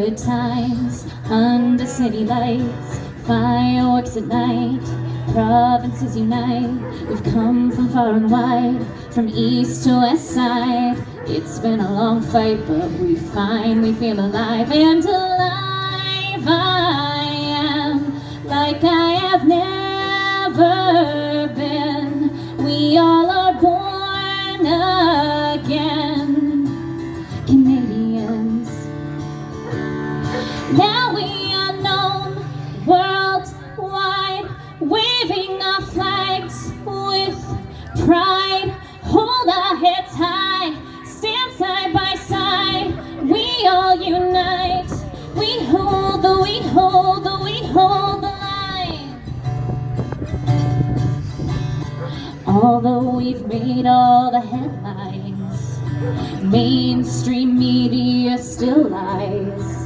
good times under city lights, fireworks at night, provinces unite. We've come from far and wide, from east to west side. It's been a long fight, but we finally feel alive. And alive I am, like I have never been. We all are born again, Canadians. Now we are known worldwide, waving our flags with pride. Hold our heads high, stand side by side. We all unite. We hold the line. Although we've made all the headlines, mainstream media still lies.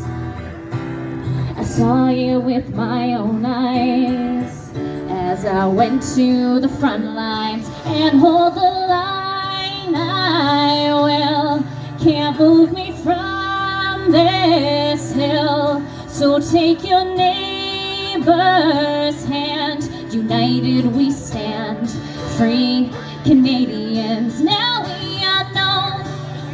I saw you with my own eyes as I went to the front lines and hold the line. I will, can't move me from this hill. So take your neighbor's hand. United we stand, free Canadians. Now we are known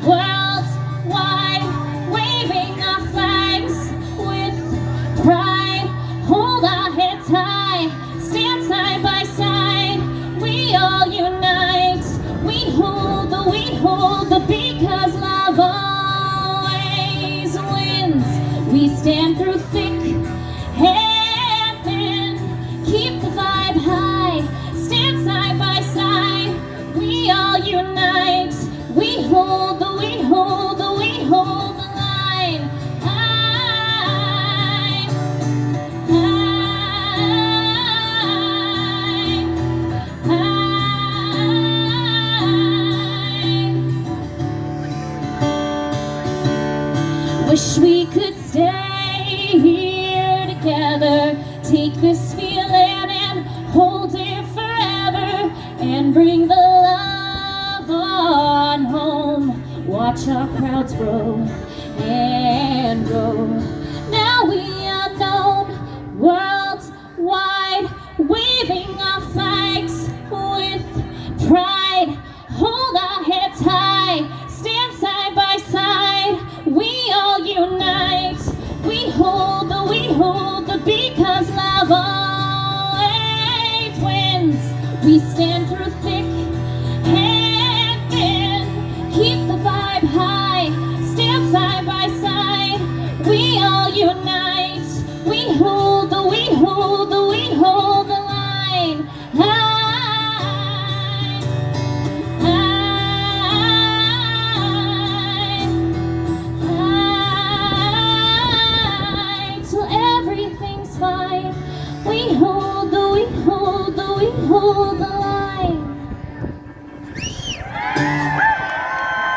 worldwide, waving our flags with pride. Hold our heads high, stand side by side. We all unite. We hold the because love always wins. We stand through thick and thin, keep the vibe high, stand side by side. We all unite. We hold the line. Wish we could stay here together, take this feeling and hold it forever, and bring the love on home. Watch our crowds grow and grow. Now we are known worldwide, waving our flags with pride. Hold our heads high, stand side by side. We all unite. We hold the because love always wins. We stand through thick and thin, keep the vibe high, stand side by side. We all unite. We hold the line. Till everything's fine. We hold the line.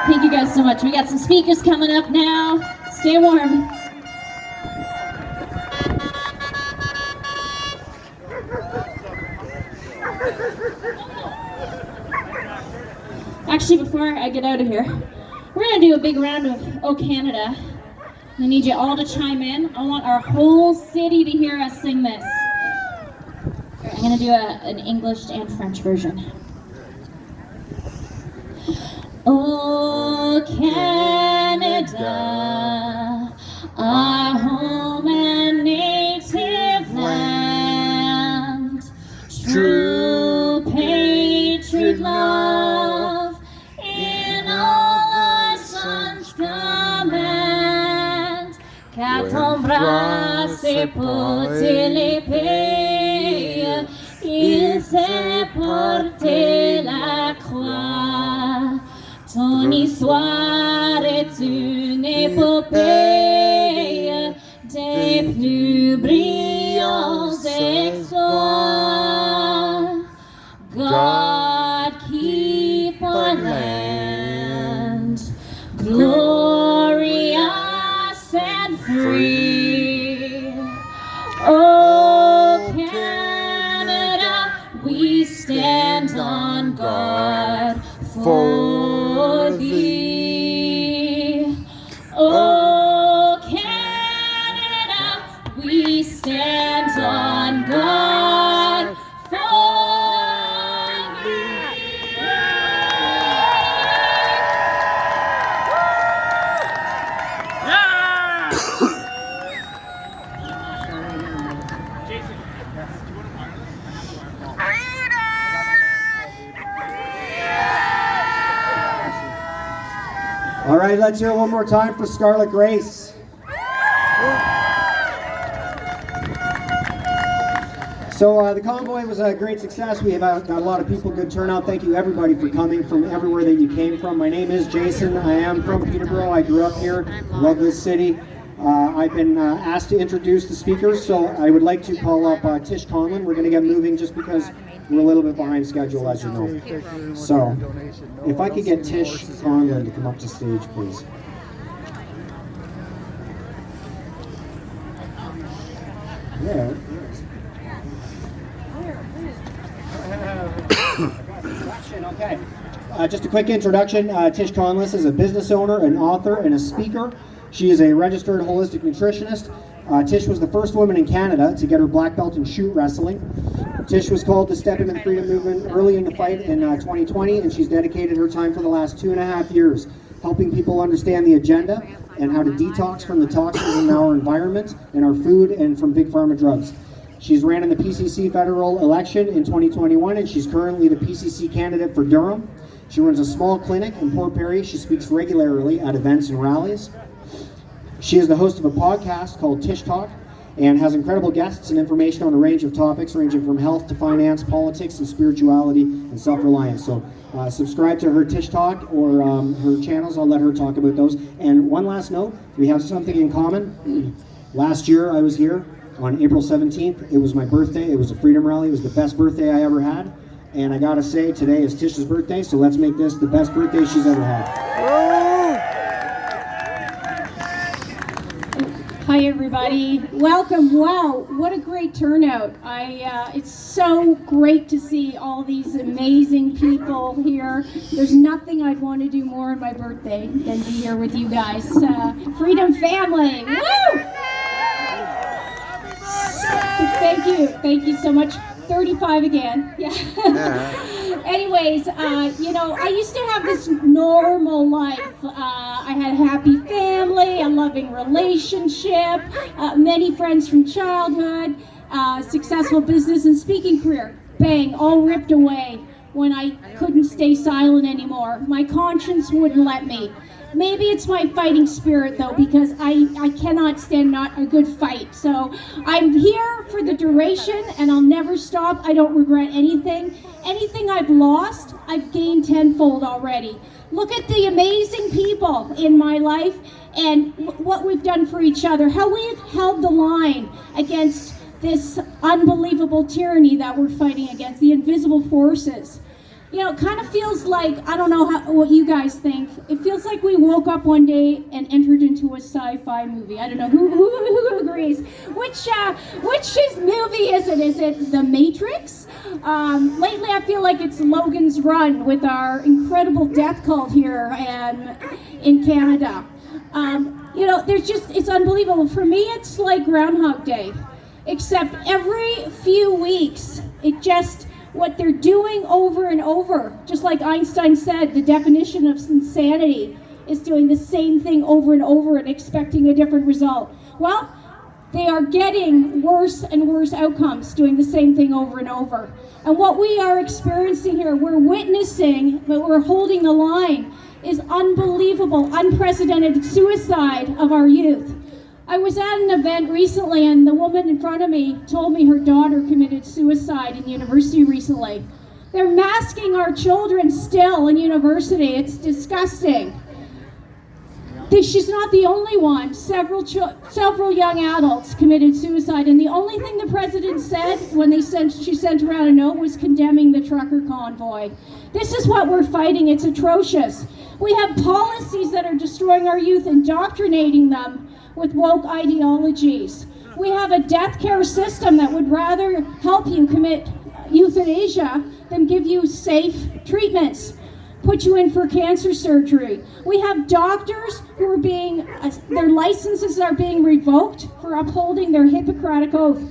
Thank you guys so much. We got some speakers coming up now. Stay warm. Actually, before I get out of here, we're gonna do a big round of Oh Canada. I need you all to chime in. I want our whole city to hear us sing this. I'm gonna do an English and French version. Oh Canada, our home and native land, true patriot love in all our sons' command, qu'à ton bras s'est porté l'épée, il s'est porté la croix. Ton histoire est une épopée des plus brillants exploits. God keep our land glorious and free. Oh Canada, we stand on guard for thee. Oh thank God for me. All right, let's hear it one more time for Scarlet Grace. So the convoy was a great success. We have got a lot of people, good turnout. Thank you everybody for coming from everywhere that you came from. My name is Jason. I am from Peterborough. I grew up here, love this city. I've been asked to introduce the speakers, so I would like to call up Tish Conlon. We're going to get moving just because we're a little bit behind schedule, as you know. So, if I could get Tish Conlon to come up to stage, please. Yeah. Okay. Just a quick introduction. Tish Conlon is a business owner, an author, and a speaker. She is a registered holistic nutritionist. Tish was the first woman in Canada to get her black belt in shoot wrestling. Tish was called to step into the freedom movement early in the fight in 2020, and she's dedicated her time for the last 2.5 years helping people understand the agenda and how to detox from the toxins in our environment, in our food, and from big pharma drugs. She's ran in the PCC federal election in 2021, and she's currently the PCC candidate for Durham. She runs a small clinic in Port Perry. She speaks regularly at events and rallies. She is the host of a podcast called Tish Talk and has incredible guests and information on a range of topics ranging from health to finance, politics, and spirituality and self-reliance. So subscribe to her Tish Talk or her channels. I'll let her talk about those. And one last note, we have something in common. Last year I was here on April 17th. It was my birthday. It was a freedom rally. It was the best birthday I ever had. And I gotta say, today is Tish's birthday, so let's make this the best birthday she's ever had. Hi everybody, welcome. Wow, what a great turnout. It's so great to see all these amazing people here. There's nothing I'd want to do more on my birthday than be here with you guys. Freedom family, woo! Thank you so much. 35 again, yeah. Anyways, I used to have this normal life. I had a happy family, a loving relationship, many friends from childhood, successful business and speaking career. Bang, all ripped away when I couldn't stay silent anymore. My conscience wouldn't let me. Maybe it's my fighting spirit though, because I cannot stand not a good fight. So I'm here for the duration and I'll never stop. I don't regret anything. Anything I've lost, I've gained tenfold already. Look at the amazing people in my life and what we've done for each other, how we've held the line against this unbelievable tyranny that we're fighting against, the invisible forces. It kind of feels like, I don't know what you guys think, it feels like we woke up one day and entered into a sci-fi movie. I don't know, who agrees? Which movie is it? Is it The Matrix? Lately I feel like it's Logan's Run with our incredible death cult here in Canada. It's unbelievable. For me, it's like Groundhog Day, except every few weeks, what they're doing over and over, just like Einstein said, the definition of insanity is doing the same thing over and over and expecting a different result. Well, they are getting worse and worse outcomes doing the same thing over and over. And what we are experiencing here, we're witnessing, but we're holding the line, is unbelievable, unprecedented suicide of our youth. I was at an event recently and the woman in front of me told me her daughter committed suicide in university recently. They're masking our children still in university. It's disgusting. She's not the only one. Several young adults committed suicide, and the only thing the president said when she sent around a note was condemning the trucker convoy. This is what we're fighting. It's atrocious. We have policies that are destroying our youth, indoctrinating them with woke ideologies. We have a death care system that would rather help you commit euthanasia than give you safe treatments, put you in for cancer surgery. We have doctors who are their licenses are being revoked for upholding their Hippocratic oath.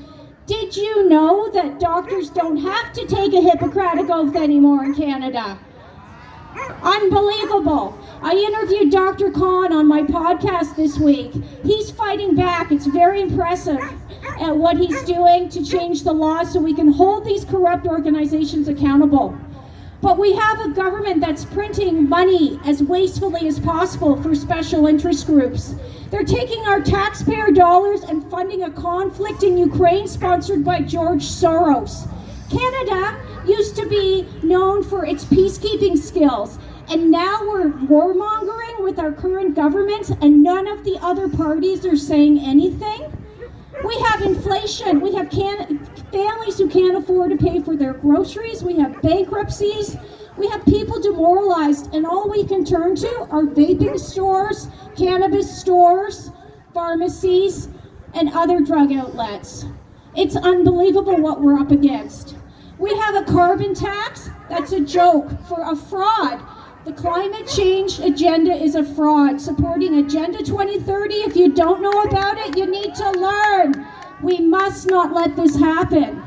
Did you know that doctors don't have to take a Hippocratic oath anymore in Canada? Unbelievable. I interviewed Dr. Khan on my podcast this week. He's fighting back. It's very impressive at what he's doing to change the law so we can hold these corrupt organizations accountable. But we have a government that's printing money as wastefully as possible for special interest groups. They're taking our taxpayer dollars and funding a conflict in Ukraine sponsored by George Soros. Canada used to be known for its peacekeeping skills, and now we're warmongering with our current government, and none of the other parties are saying anything. We have inflation. We have families who can't afford to pay for their groceries. We have bankruptcies. We have people demoralized, and all we can turn to are vaping stores, cannabis stores, pharmacies, and other drug outlets. It's unbelievable what we're up against. We have a carbon tax that's a joke, for a fraud. The climate change agenda is a fraud, supporting Agenda 2030. If you don't know about it, you need to learn. We must not let this happen.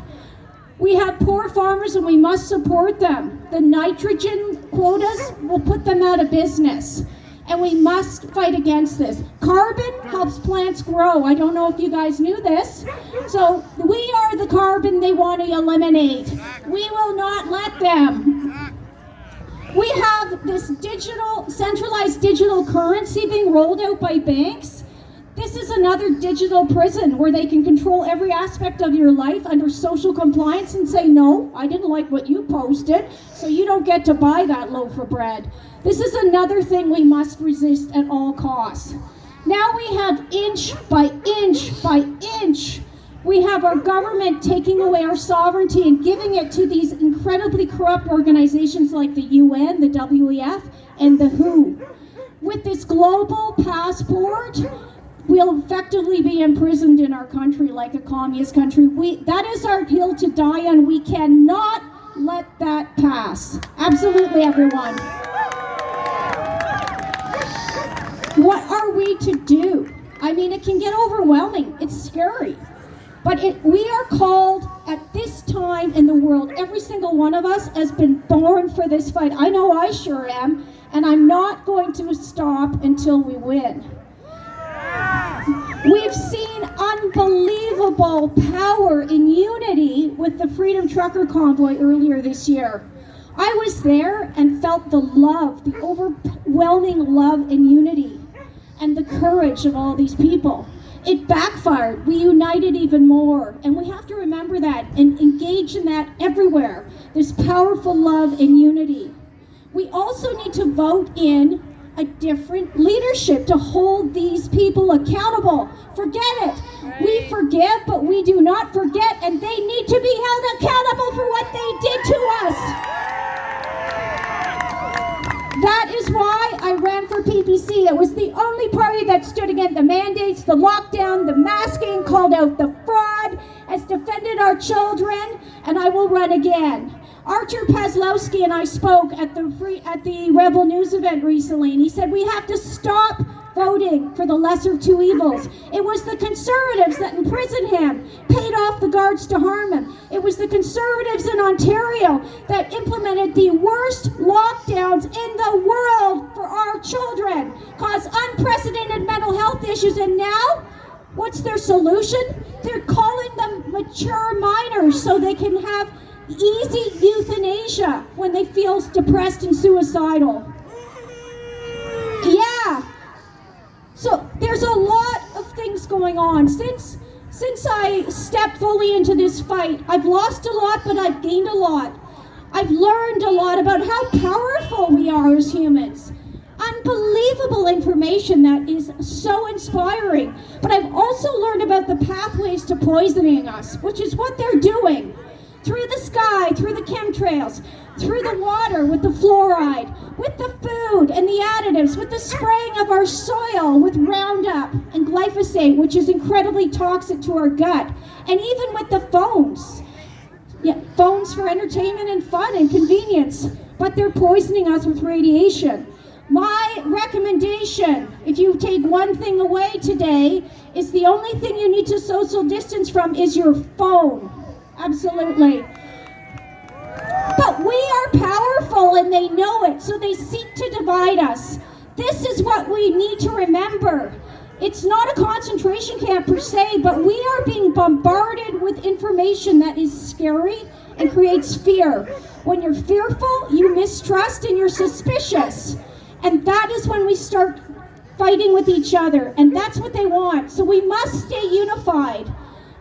We have poor farmers and we must support them. The nitrogen quotas will put them out of business. And we must fight against this. Carbon helps plants grow. I don't know if you guys knew this. So we are the carbon they want to eliminate. We will not let them. We have this centralized digital currency being rolled out by banks. This is another digital prison where they can control every aspect of your life under social compliance and say, no, I didn't like what you posted, so you don't get to buy that loaf of bread. This is another thing we must resist at all costs. Now we have inch by inch by inch, we have our government taking away our sovereignty and giving it to these incredibly corrupt organizations like the UN, the WEF, and the WHO. With this global passport, we'll effectively be imprisoned in our country like a communist country. That is our hill to die on. We cannot let that pass. Absolutely, everyone. What are we to do? I mean, it can get overwhelming. It's scary. But we are called at this time in the world, every single one of us has been born for this fight. I know I sure am, and I'm not going to stop until we win. We've seen unbelievable power in unity with the Freedom Trucker Convoy earlier this year. I was there and felt the love, the overwhelming love and unity, and the courage of all these people. It backfired. We united even more. And we have to remember that and engage in that everywhere. This powerful love and unity. We also need to vote in a different leadership to hold these people accountable. Forget it. We forgive, but we do not forget, and they need to be held accountable for what they did to us. That is why I ran for PPC. It was the only party that stood against the mandates, the lockdown, the masking, called out the fraud, has defended our children, and I will run again. Archer Paslowski and I spoke at the Rebel News event recently, and he said we have to stop voting for the lesser of two evils. It was the Conservatives that imprisoned him, paid off the guards to harm him. It was the Conservatives in Ontario that implemented the worst lockdowns in the world for our children, caused unprecedented mental health issues, and now, what's their solution? They're calling them mature minors so they can have easy euthanasia when they feel depressed and suicidal. Yeah. So there's a lot of things going on. Since I stepped fully into this fight, I've lost a lot, but I've gained a lot. I've learned a lot about how powerful we are as humans. Unbelievable information that is so inspiring. But I've also learned about the pathways to poisoning us, which is what they're doing. Through the sky, through the chemtrails, through the water with the fluoride, with the food and the additives, with the spraying of our soil with Roundup and glyphosate, which is incredibly toxic to our gut, and even with the phones. Yeah, phones for entertainment and fun and convenience, but they're poisoning us with radiation. My recommendation, if you take one thing away today, is the only thing you need to social distance from is your phone. Absolutely. But we are powerful and they know it, so they seek to divide us. This is what we need to remember. It's not a concentration camp per se, but we are being bombarded with information that is scary and creates fear. When you're fearful, you mistrust and you're suspicious. And that is when we start fighting with each other, and that's what they want. So we must stay unified.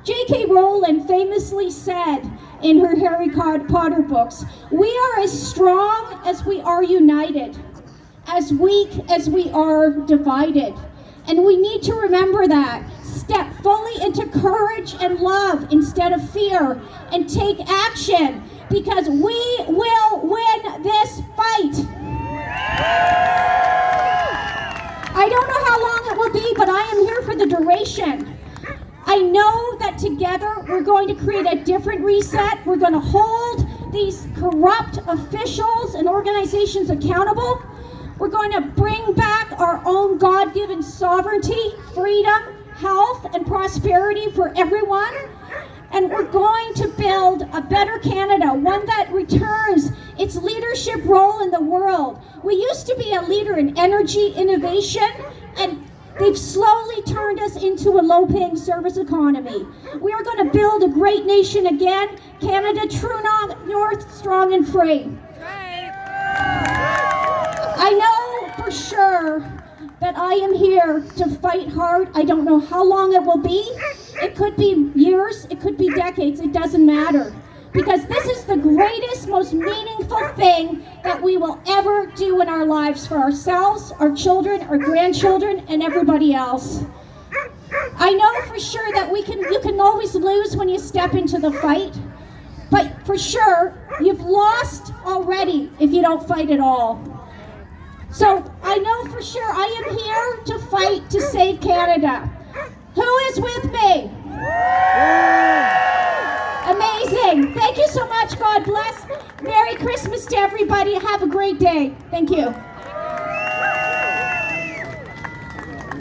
J.K. Rowling famously said in her Harry Potter books, "We are as strong as we are united, as weak as we are divided." And we need to remember that. Step fully into courage and love instead of fear, and take action, because we will win this fight. I don't know how long it will be, but I am here for the duration. I know that together we're going to create a different reset. We're going to hold these corrupt officials and organizations accountable. We're going to bring back our own God-given sovereignty, freedom, health, and prosperity for everyone. And we're going to build a better Canada, one that returns its leadership role in the world. We used to be a leader in energy innovation, and they've slowly turned us into a low-paying service economy. We are going to build a great nation again, Canada, true north, strong and free. I know for sure that I am here to fight hard. I don't know how long it will be. It could be years, it could be decades, it doesn't matter. Because this is the greatest, most meaningful thing that we will ever do in our lives for ourselves, our children, our grandchildren, and everybody else. I know for sure that you can always lose when you step into the fight, but for sure, you've lost already if you don't fight at all. So I know for sure I am here to fight to save Canada. Who is with me? Amazing. Thank you so much. God bless. Merry Christmas to everybody. Have a great day. Thank you.